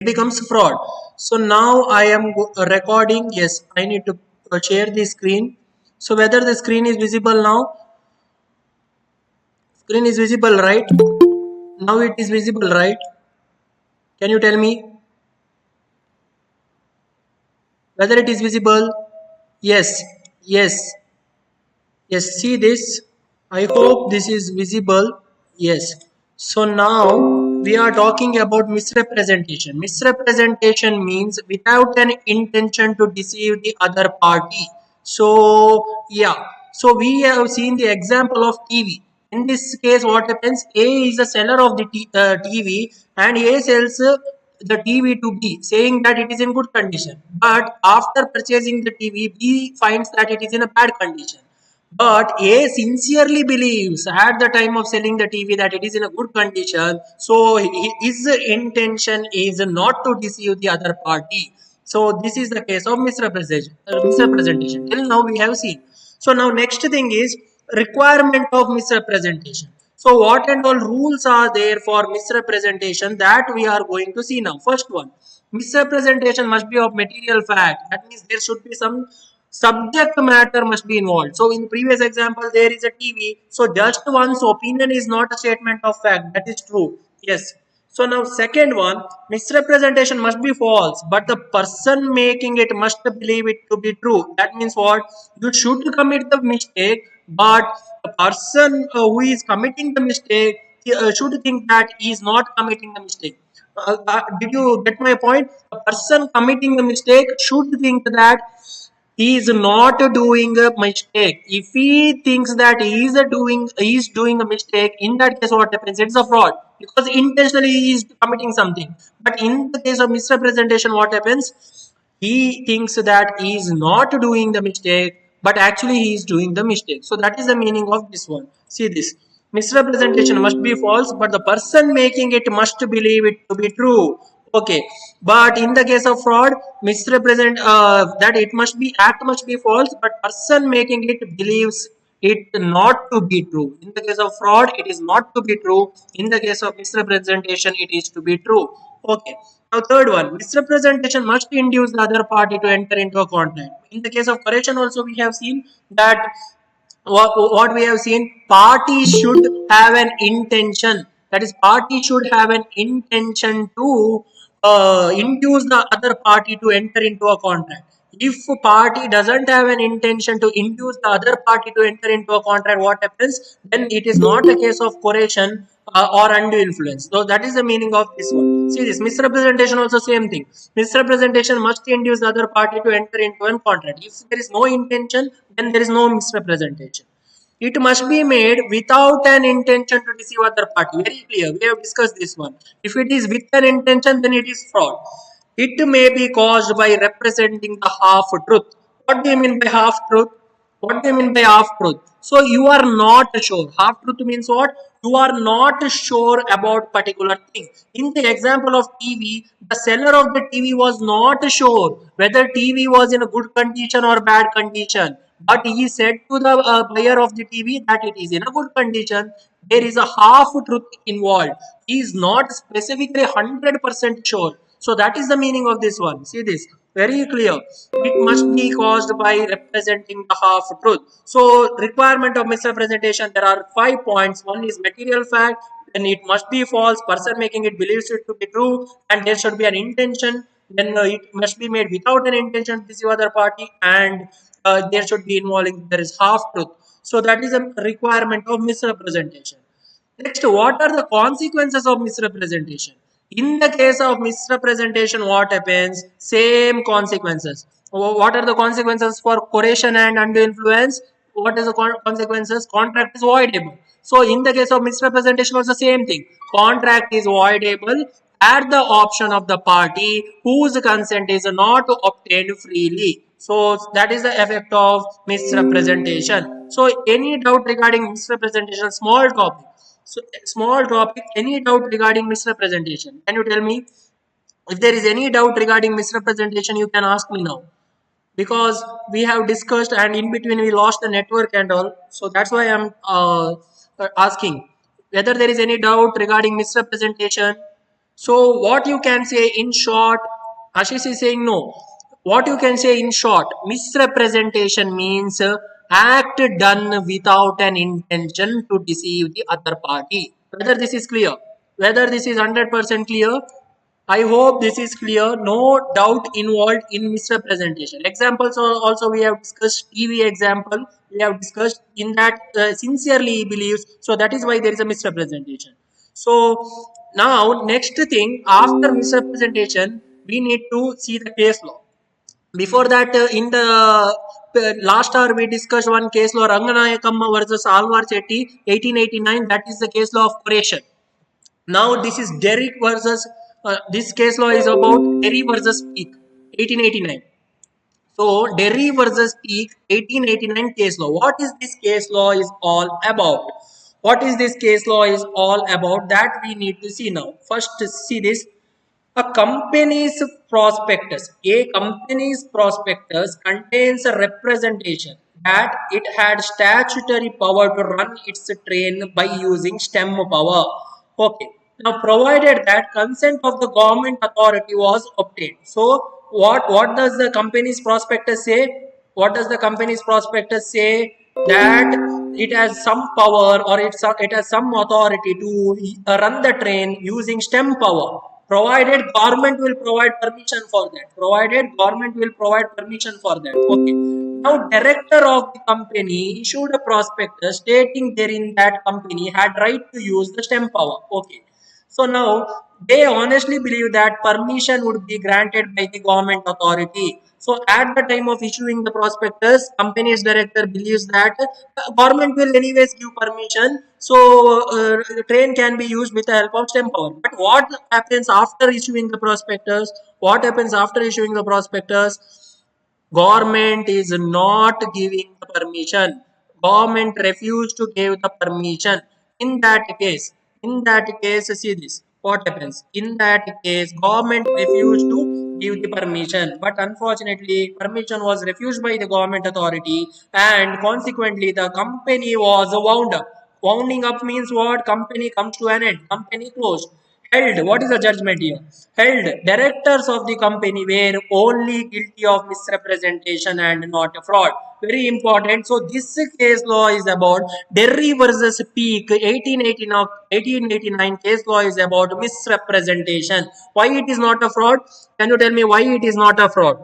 it becomes fraud. So now I am recording. Yes, I need to share the screen. So whether the screen is visible now, screen is visible, right? Now it is visible, right? Can you tell me whether it is visible? Yes, yes, yes. See this. I hope this is visible. Yes. So now we are talking about misrepresentation. Misrepresentation means without an intention to deceive the other party. So yeah. So we have seen the example of TV. In this case, what happens? A is a seller of the TV, and A sells the TV to B, saying that it is in good condition. But after purchasing the TV, B finds that it is in a bad condition. But A sincerely believes at the time of selling the TV that it is in a good condition. So his intention is not to deceive the other party. So this is the case of misrepresentation. Misrepresentation. Till now we have seen. So now next thing is requirement of misrepresentation. So what and all rules are there for misrepresentation that we are going to see now. First one, misrepresentation must be of material fact. That means there should be some subject matter must be involved. So in previous example, there is a TV. So just one's opinion is not a statement of fact. That is true. Yes. So now second one, misrepresentation must be false, but the person making it must believe it to be true. That means what? You should commit the mistake, but the person who is committing the mistake should think that he is not committing the mistake. Did you get my point? The person committing the mistake should think that he is not doing a mistake. If he thinks that he is doing a mistake, in that case what happens? It's a fraud because intentionally he is committing something. But in the case of misrepresentation, what happens? He thinks that he is not doing the mistake, but actually he is doing the mistake. So that is the meaning of this one. See this. Misrepresentation must be false, but the person making it must believe it to be true. Okay, but in the case of fraud, misrepresent that it must be act must be false, but person making it believes it not to be true. In the case of fraud, it is not to be true. In the case of misrepresentation, it is to be true. Okay. Now third one, misrepresentation must induce the other party to enter into a contract. In the case of correction, also we have seen that what we have seen, party should have an intention, that is party should have an intention to induce the other party to enter into a contract. If party doesn't have an intention to induce the other party to enter into a contract, what happens? Then it is not a case of coercion or undue influence. So that is the meaning of this one. See this misrepresentation also same thing. Misrepresentation must induce the other party to enter into a contract. If there is no intention, then there is no misrepresentation. It must be made without an intention to deceive other party. Very clear. We have discussed this one. If it is with an intention, then it is fraud. It may be caused by representing the half truth. What do you mean by half truth? What do you mean by half truth? So you are not sure. Half truth means what? You are not sure about particular thing. In the example of TV, the seller of the TV was not sure whether TV was in a good condition or bad condition. But he said to the buyer of the TV that it is in a good condition. There is a half truth involved. He is not specifically 100% sure. So that is the meaning of this one. See this. Very clear. It must be caused by representing the half truth. So requirement of misrepresentation, there are 5 points. One is material fact, then it must be false, person making it believes it to be true, and there should be an intention. Then it must be made without an intention to deceive other party, and there should be involving there is half truth. So that is a requirement of misrepresentation. Next, what are the consequences of misrepresentation? In the case of misrepresentation, what happens? Same consequences. What are the consequences for coercion and undue influence? What is the consequences? Contract is voidable. So in the case of misrepresentation, also same thing. Contract is voidable at the option of the party whose consent is not obtained freely. So that is the effect of misrepresentation. So any doubt regarding misrepresentation, small topic. So small topic, any doubt regarding misrepresentation? Can you tell me? If there is any doubt regarding misrepresentation, you can ask me now. Because we have discussed and in between we lost the network and all. So that's why I'm asking whether there is any doubt regarding misrepresentation. So what you can say in short, Ashish is saying no. What you can say in short, misrepresentation means act done without an intention to deceive the other party. Whether this is clear, whether this is 100% clear, I hope this is clear. No doubt involved in misrepresentation. Examples also we have discussed. TV example we have discussed in that sincerely he believes. So that is why there is a misrepresentation. So now next thing after misrepresentation we need to see the case law. Before that, in the last hour, we discussed one case law Ranganayakam versus Alvar Chetty, 1889. That is the case law of creation. Now this is Derrick versus this case law is about Derry versus Peak, 1889. So Derry versus Peak, 1889 case law. What is this case law is all about? What is this case law is all about? That we need to see now. First, see this. A company's prospectus contains a representation that it had statutory power to run its train by using stem power. Okay. Now, provided that consent of the government authority was obtained. So, what does the company's prospectus say? What does the company's prospectus say? That it has some power or it has some authority to run the train using stem power, provided government will provide permission for that, provided government will provide permission for that. Okay. Now director of the company issued a prospectus stating therein that company had right to use the stem power. Okay. So now they honestly believe that permission would be granted by the government authority. So at the time of issuing the prospectus, company's director believes that government will anyways give permission. So the train can be used with the help of stem power. But what happens after issuing the prospectus? What happens after issuing the prospectus? Government is not giving the permission. Government refused to give the permission. In that case, see this. What happens? In that case, government refused to give the permission. But unfortunately, permission was refused by the government authority, and consequently, the company was wound up. Wounding up means what? Company comes to an end. Company closed. Held. What is the judgment here? Held. Directors of the company were only guilty of misrepresentation and not a fraud. Very important. So this case law is about Derry versus Peak. 1889 case law is about misrepresentation. Why it is not a fraud? Can you tell me why it is not a fraud?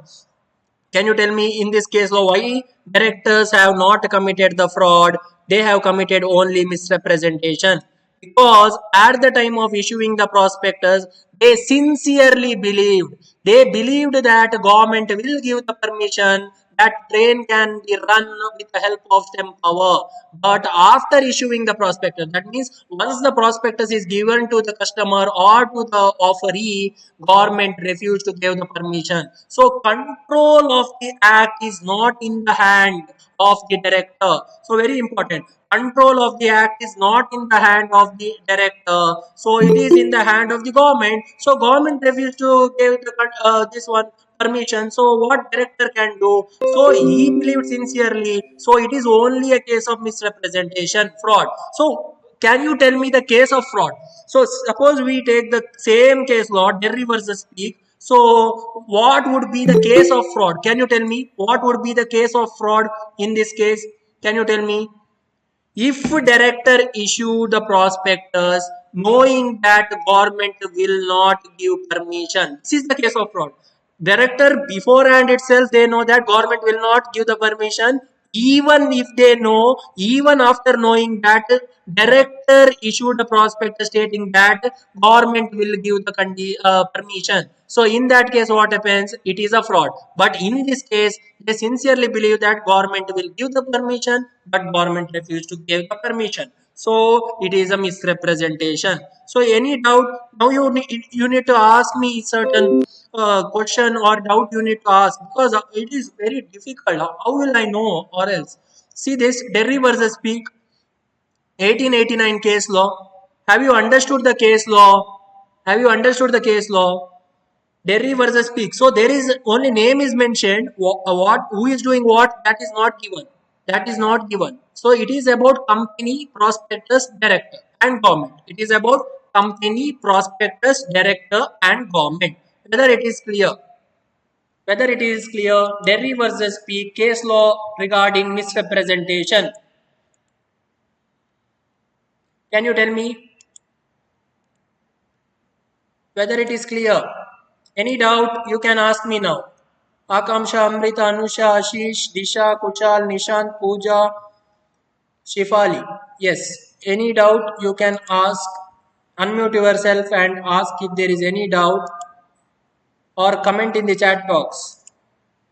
Can you tell me in this case law why directors have not committed the fraud? They have committed only misrepresentation. Because at the time of issuing the prospectus, they sincerely believed that government will give the permission that train can be run with the help of stem power. But after issuing the prospectus, that means once the prospectus is given to the customer or to the offeree, government refused to give the permission. So control of the act is not in the hand of the director. So very important. Control of the act is not in the hand of the director. So it is in the hand of the government. So government refused to give this one permission. So what director can do? So he believed sincerely. So it is only a case of misrepresentation, fraud. So can you tell me the case of fraud? So suppose we take the same case law, Derry versus Peak. So what would be the case of fraud? Can you tell me what would be the case of fraud in this case? Can you tell me? If director issue the prospectus knowing that government will not give permission, this is the case of fraud. Director beforehand itself they know that government will not give the permission. Even if they know, even after knowing that director issued a prospectus stating that government will give the permission. So in that case, what happens? It is a fraud. But in this case, they sincerely believe that government will give the permission, but government refused to give the permission. So it is a misrepresentation. So any doubt? Now you need to ask me certain question or doubt you need to ask, because it is very difficult. How will I know or else? See this Derry versus Peak, 1889 case law. Have you understood the case law? Have you understood the case law? Derry versus Peak. So there is only name is mentioned. What who is doing what, that is not given. That is not given. So it is about company, prospectus, director, and government. It is about company, prospectus, director, and government. Whether it is clear? Whether it is clear? Derry versus P. Case law regarding misrepresentation. Can you tell me whether it is clear? Any doubt? You can ask me now. Akamsha, Amrita, Anusha, Ashish, Disha, Kuchal, Nishant, Pooja, Shifali. Yes. Any doubt? You can ask. Unmute yourself and ask if there is any doubt, or comment in the chat box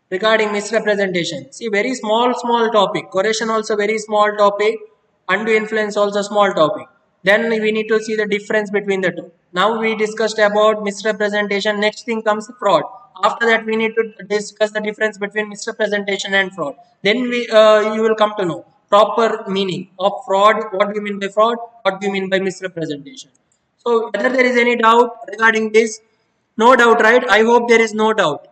regarding misrepresentation. See, very small topic. Correlation also very small topic. Undue influence also small topic. Then we need to see the difference between the two. Now we discussed about misrepresentation. Next thing comes fraud. After that, we need to discuss the difference between misrepresentation and fraud. Then you will come to know proper meaning of fraud. What do you mean by fraud? What do you mean by misrepresentation? So whether there is any doubt regarding this? No doubt, right? I hope there is no doubt.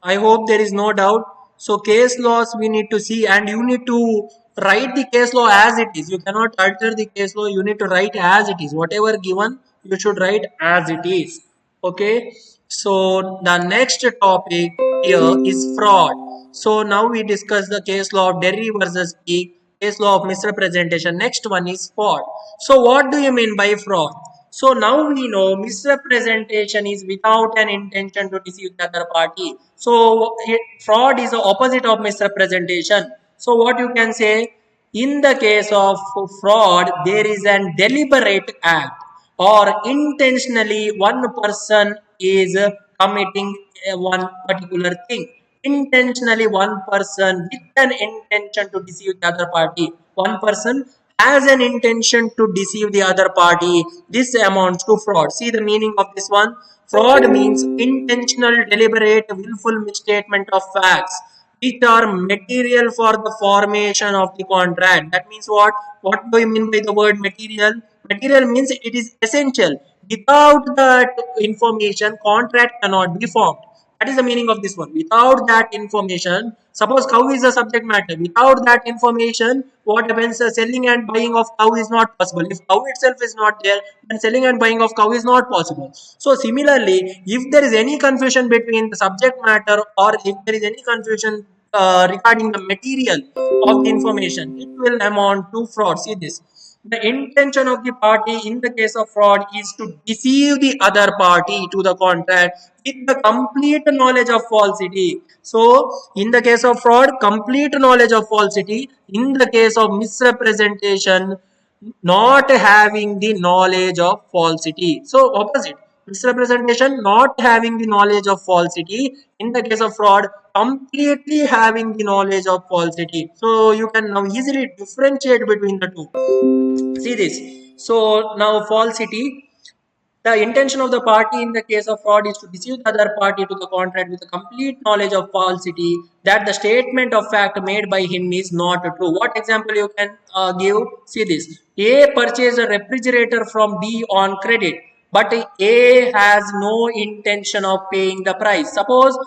I hope there is no doubt. So case laws we need to see, and you need to write the case law as it is. You cannot alter the case law. You need to write as it is. Whatever given, you should write as it is. Okay. So the next topic here is fraud. So now we discuss the case law of Derry versus P, case law of misrepresentation. Next one is fraud. So what do you mean by fraud? So now we know misrepresentation is without an intention to deceive the other party. So fraud is the opposite of misrepresentation. So what you can say, in the case of fraud, there is an deliberate act, or intentionally one person is committing one particular thing. Intentionally one person with an intention to deceive the other party. One person has an intention to deceive the other party. This amounts to fraud. See the meaning of this one. Fraud means intentional, deliberate, willful misstatement of facts which are material for the formation of the contract. That means what? What do you mean by the word material? Material means it is essential. Without that information, contract cannot be formed. That is the meaning of this one. Without that information, suppose cow is the subject matter. Without that information, what happens? Selling and buying of cow is not possible. If cow itself is not there, then selling and buying of cow is not possible. So similarly, if there is any confusion between the subject matter, or if there is any confusion regarding the material of the information, it will amount to fraud. See this. The intention of the party in the case of fraud is to deceive the other party to the contract with the complete knowledge of falsity. So, in the case of fraud, complete knowledge of falsity. In the case of misrepresentation, not having the knowledge of falsity. So, opposite. Misrepresentation, not having the knowledge of falsity. In the case of fraud, completely having the knowledge of falsity. So, you can now easily differentiate between the two. See this. So, now falsity. The intention of the party in the case of fraud is to deceive the other party to the contract with a complete knowledge of falsity, that the statement of fact made by him is not true. What example you can give? See this. A purchased a refrigerator from B on credit, but A has no intention of paying the price. Suppose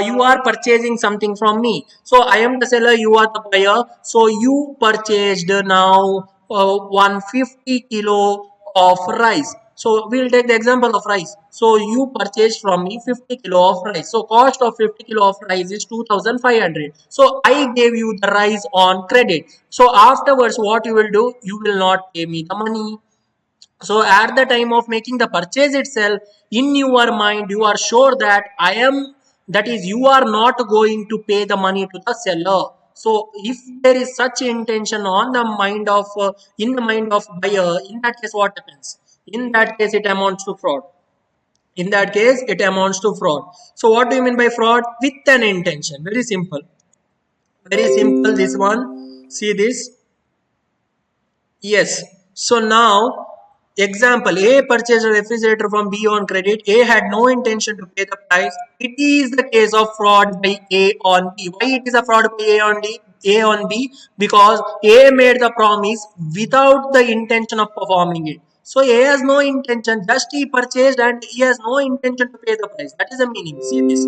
you are purchasing something from me. So I am the seller, you are the buyer. So you purchased now 150 kilo of rice. So we'll take the example of rice. So you purchased from me 50 kilo of rice. So cost of 50 kilo of rice is 2500. So I gave you the rice on credit. So afterwards what you will do? You will not pay me the money. So at the time of making the purchase itself, in your mind you are sure that that is, you are not going to pay the money to the seller. So if there is such intention on the mind of in the mind of buyer, in that case what happens? In that case it amounts to fraud. In that case it amounts to fraud. So what do you mean by fraud? With an intention. Very simple. Very simple this one. See this. Yes. So now, example, A purchased a refrigerator from B on credit. A had no intention to pay the price. It is the case of fraud by A on B. Why it is a fraud by A on D? A on B? Because A made the promise without the intention of performing it. So A has no intention, just he purchased and he has no intention to pay the price. That is the meaning. See this.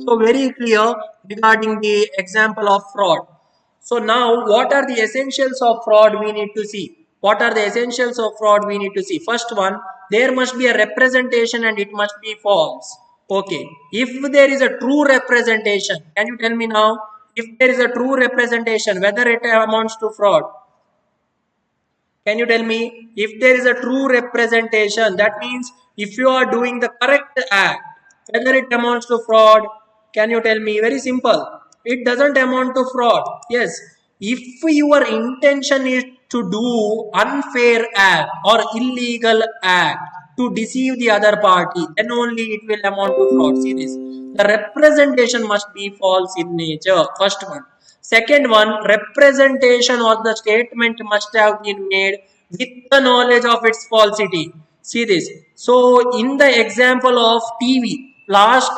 So very clear regarding the example of fraud. So now what are the essentials of fraud we need to see? What are the essentials of fraud we need to see? First one, there must be a representation and it must be false. Okay, if there is a true representation, can you tell me now, if there is a true representation, whether it amounts to fraud? Can you tell me, if there is a true representation, that means if you are doing the correct act, whether it amounts to fraud? Can you tell me? Very simple. It doesn't amount to fraud. Yes. If your intention is to do unfair act or illegal act to deceive the other party, then only it will amount to fraud. See this. The representation must be false in nature. First one. Second one, representation of the statement must have been made with the knowledge of its falsity. See this. So, in the example of TV, last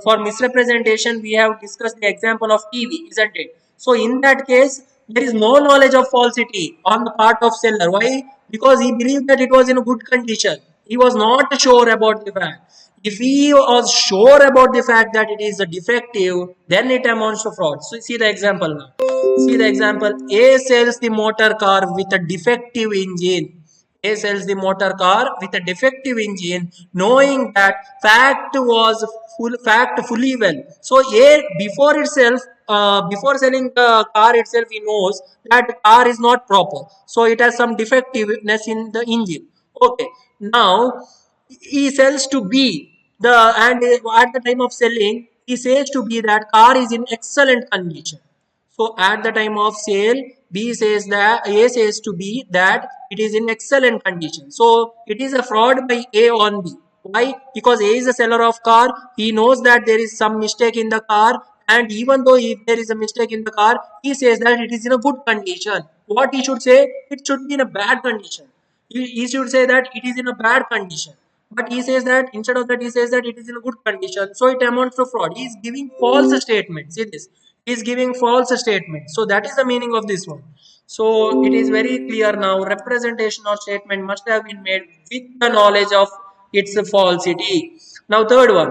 for misrepresentation, we have discussed the example of TV, isn't it? So, in that case, there is no knowledge of falsity on the part of seller. Why? Because he believed that it was in a good condition. He was not sure about the fact. If he was sure about the fact that it is a defective, then it amounts to fraud. So see the example now. See the example. A sells the motor car with a defective engine. A sells the motor car with a defective engine, knowing that fact fully well. So A before selling the car itself, he knows that the car is not proper. So it has some defectiveness in the engine. Okay. Now he sells to B. And at the time of selling, he says to B that car is in excellent condition. So at the time of sale, B says that A says to B that it is in excellent condition. So it is a fraud by A on B. Why? Because A is a seller of car. He knows that there is some mistake in the car, and even though if there is a mistake in the car, he says that it is in a good condition. What he should say? It should be in a bad condition. He should say that it is in a bad condition. But he says that instead of that, he says that it is in a good condition. So it amounts to fraud. He is giving false statement. See this. He is giving false statement. So that is the meaning of this one. So it is very clear now. Representation or statement must have been made with the knowledge of its falsity. Now third one.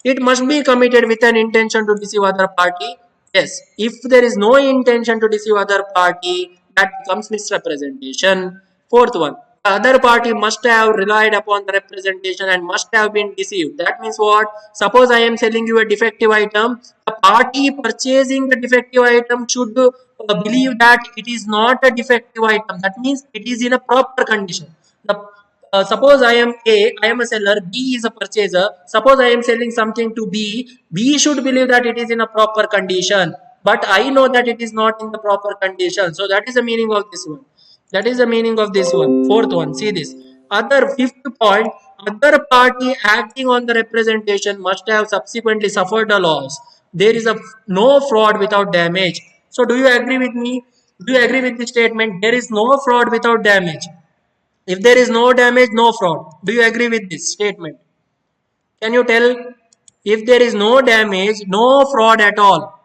It must be committed with an intention to deceive other party. Yes. If there is no intention to deceive other party, that becomes misrepresentation. Fourth one, the other party must have relied upon the representation and must have been deceived. That means what? Suppose I am selling you a defective item, the party purchasing the defective item should believe that it is not a defective item. That means it is in a proper condition. Suppose I am a seller, B is a purchaser. Suppose I am selling something to B, B should believe that it is in a proper condition. But I know that it is not in the proper condition. So that is the meaning of this one. That is the meaning of this one. Fourth one, see this. Fifth point, other party acting on the representation must have subsequently suffered a loss. There is no fraud without damage. So do you agree with me? Do you agree with the statement? There is no fraud without damage. If there is no damage, no fraud. Do you agree with this statement? Can you tell, if there is no damage, no fraud at all,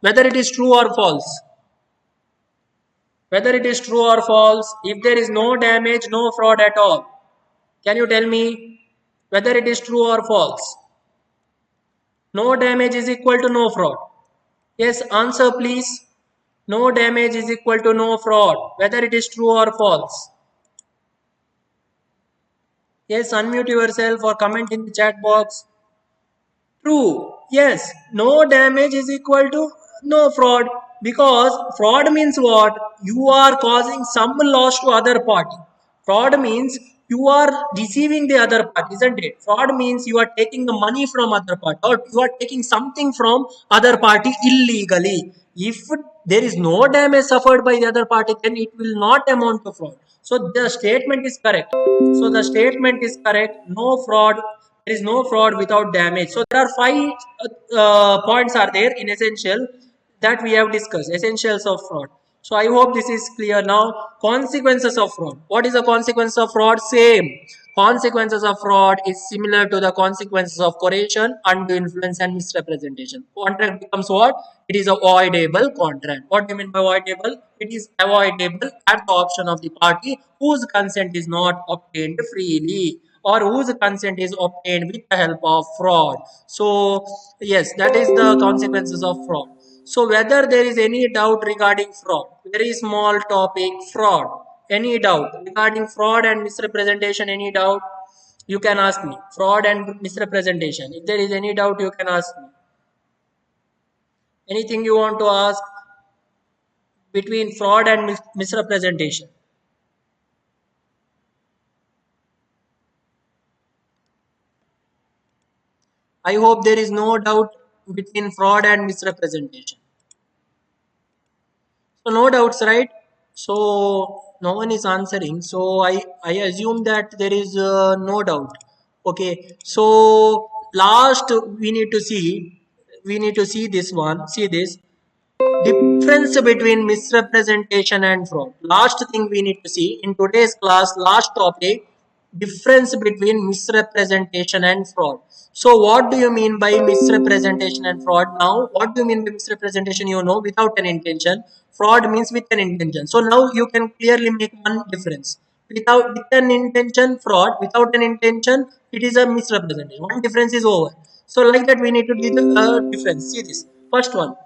whether it is true or false? Whether it is true or false, if there is no damage, no fraud at all. Can you tell me whether it is true or false? No damage is equal to no fraud. Yes, answer please. No damage is equal to no fraud. Whether it is true or false. Yes, unmute yourself or comment in the chat box. True. Yes, no damage is equal to no fraud, because fraud means what? You are causing some loss to other party. Fraud means you are deceiving the other party, isn't it? Fraud means you are taking the money from other party, or you are taking something from other party illegally. If there is no damage suffered by the other party, then it will not amount to fraud. So the statement is correct. So the statement is correct. No fraud. There is no fraud without damage. So there are five points are there in essential that we have discussed. Essentials of fraud. So I hope this is clear now. Consequences of fraud. What is the consequence of fraud? Same. Consequences of fraud is similar to the consequences of coercion, undue influence, and misrepresentation. Contract becomes what? It is avoidable contract. What do you mean by avoidable? It is avoidable at the option of the party whose consent is not obtained freely, or whose consent is obtained with the help of fraud. So yes, that is the consequences of fraud. So whether there is any doubt regarding fraud, very small topic, fraud. Any doubt regarding fraud and misrepresentation? Any doubt? You can ask me. Fraud and misrepresentation. If there is any doubt, you can ask me. Anything you want to ask between fraud and misrepresentation. I hope there is no doubt between fraud and misrepresentation. So no doubts, right? So no one is answering. So I assume that there is no doubt. Okay. So last we need to see this one. See this difference between misrepresentation and fraud. Last thing we need to see in today's class. Last topic, difference between misrepresentation and fraud. So what do you mean by misrepresentation and fraud? Now what do you mean by misrepresentation? You know, without an intention. Fraud means with an intention. So now you can clearly make one difference. Without with an intention, fraud. Without an intention, it is a misrepresentation. One difference is over. So like that we need to do the difference. See this first one.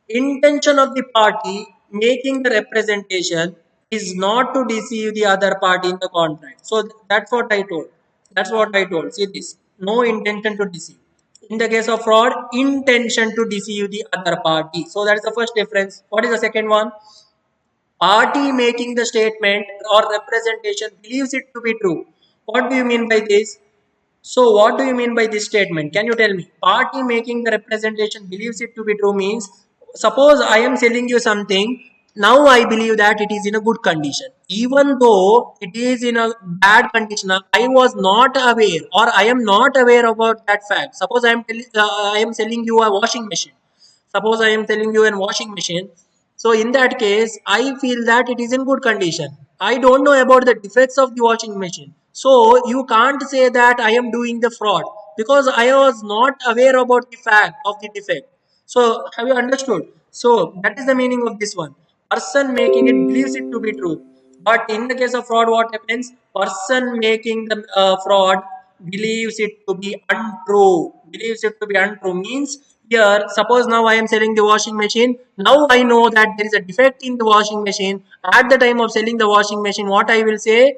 Intention of the party making the representation is not to deceive the other party in the contract. So that's what I told. That's what I told. See this. No intention to deceive. In the case of fraud, intention to deceive the other party. So that is the first difference. What is the second one? Party making the statement or representation believes it to be true. What do you mean by this? So what do you mean by this statement? Can you tell me? Party making the representation believes it to be true means, suppose I am selling you something, now I believe that it is in a good condition. Even though it is in a bad condition, I was not aware or I am not aware about that fact. Suppose I am selling you a washing machine. Suppose I am telling you a washing machine. So in that case, I feel that it is in good condition. I don't know about the defects of the washing machine. So you can't say that I am doing the fraud because I was not aware about the fact of the defect. So have you understood? So that is the meaning of this one. Person making it believes it to be true. But in the case of fraud, what happens? Person making the fraud believes it to be untrue. Believes it to be untrue means here, suppose now I am selling the washing machine. Now I know that there is a defect in the washing machine. At the time of selling the washing machine, what I will say?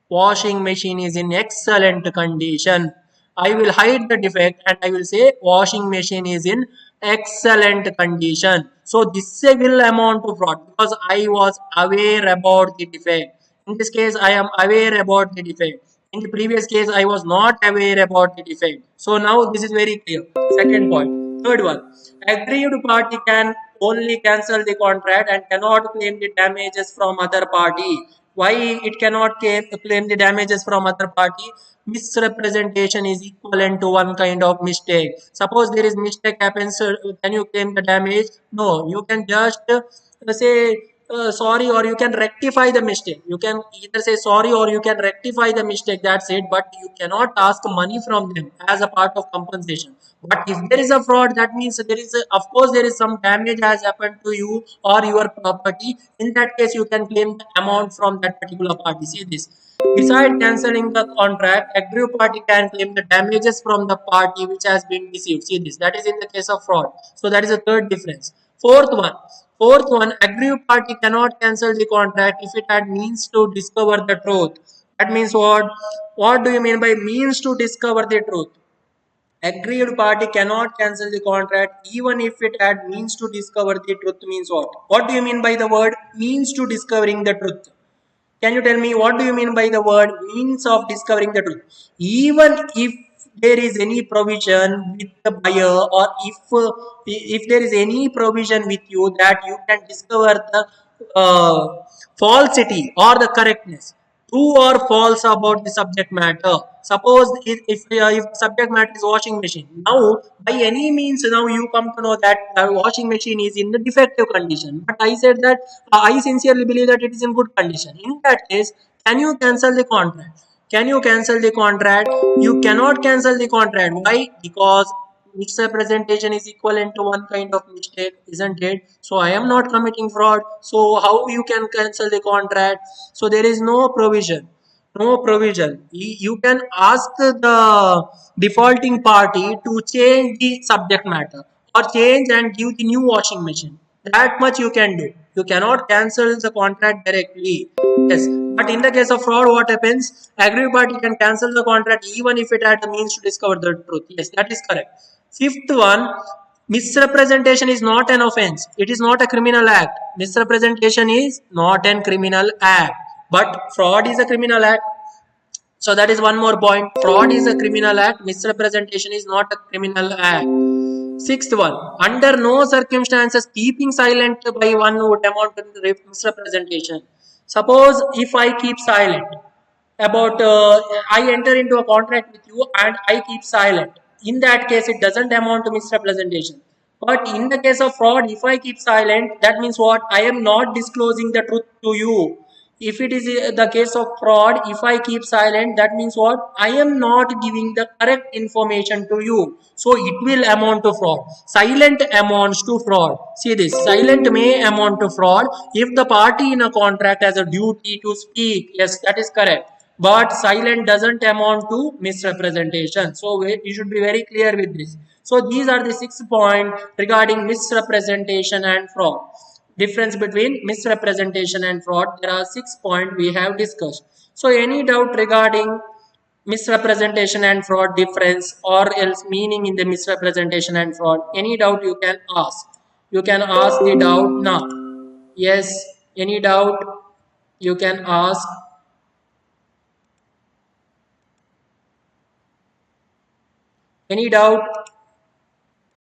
Washing machine is in excellent condition. I will hide the defect and I will say washing machine is in excellent condition. So this will amount to fraud because I was aware about the defect. In this case, I am aware about the defect. In the previous case, I was not aware about the defect. So now this is very clear. Second point. Third one. Aggrieved party can only cancel the contract and cannot claim the damages from other party. Why it cannot claim the damages from other party? Misrepresentation is equivalent to one kind of mistake. Suppose there is mistake happens, can you claim the damage? No, you can just say sorry, or you can rectify the mistake. You can either say sorry or you can rectify the mistake. That's it. But you cannot ask money from them as a part of compensation. But if there is a fraud, that means there is of course there is some damage has happened to you or your property. In that case, you can claim the amount from that particular party. See this. Besides cancelling the contract, aggrieved party can claim the damages from the party which has been deceived. See this. That is in the case of fraud. So that is the third difference. Fourth one. Fourth one, aggrieved party cannot cancel the contract if it had means to discover the truth. That means what? What do you mean by means to discover the truth? Aggrieved party cannot cancel the contract even if it had means to discover the truth means what? What do you mean by the word means to discovering the truth? Can you tell me what do you mean by the word means of discovering the truth? Even if there is any provision with the buyer, or if there is any provision with you that you can discover the falsity or the correctness, true or false about the subject matter. Suppose if subject matter is washing machine, now by any means now you come to know that the washing machine is in the defective condition. But I said that I sincerely believe that it is in good condition. In that case, can you cancel the contract? Can you cancel the contract? You cannot cancel the contract. Why? Because misrepresentation is equivalent to one kind of mistake, isn't it? So I am not committing fraud. So how you can cancel the contract? So there is no provision. No provision. You can ask the defaulting party to change the subject matter or change and give the new washing machine. That much you can do. You cannot cancel the contract directly. Yes. But in the case of fraud, what happens? Everybody can cancel the contract even if it had the means to discover the truth. Yes, that is correct. Fifth one, misrepresentation is not an offense. It is not a criminal act. Misrepresentation is not an criminal act. But fraud is a criminal act. So that is one more point. Fraud is a criminal act. Misrepresentation is not a criminal act. Sixth one, under no circumstances keeping silent by one would amount to misrepresentation. Suppose if I keep silent about, I enter into a contract with you and I keep silent. In that case, it doesn't amount to misrepresentation. But in the case of fraud, if I keep silent, that means what? I am not disclosing the truth to you. If it is the case of fraud, if I keep silent, that means what? I am not giving the correct information to you. So it will amount to fraud. Silent amounts to fraud. See this. Silent may amount to fraud if the party in a contract has a duty to speak. Yes, that is correct. But silent doesn't amount to misrepresentation. So you should be very clear with this. So these are the 6 points regarding misrepresentation and fraud. Difference between misrepresentation and fraud. There are 6 points we have discussed. So any doubt regarding misrepresentation and fraud difference or else meaning in the misrepresentation and fraud? Any doubt you can ask. You can ask the doubt now. Yes, any doubt you can ask. Any doubt?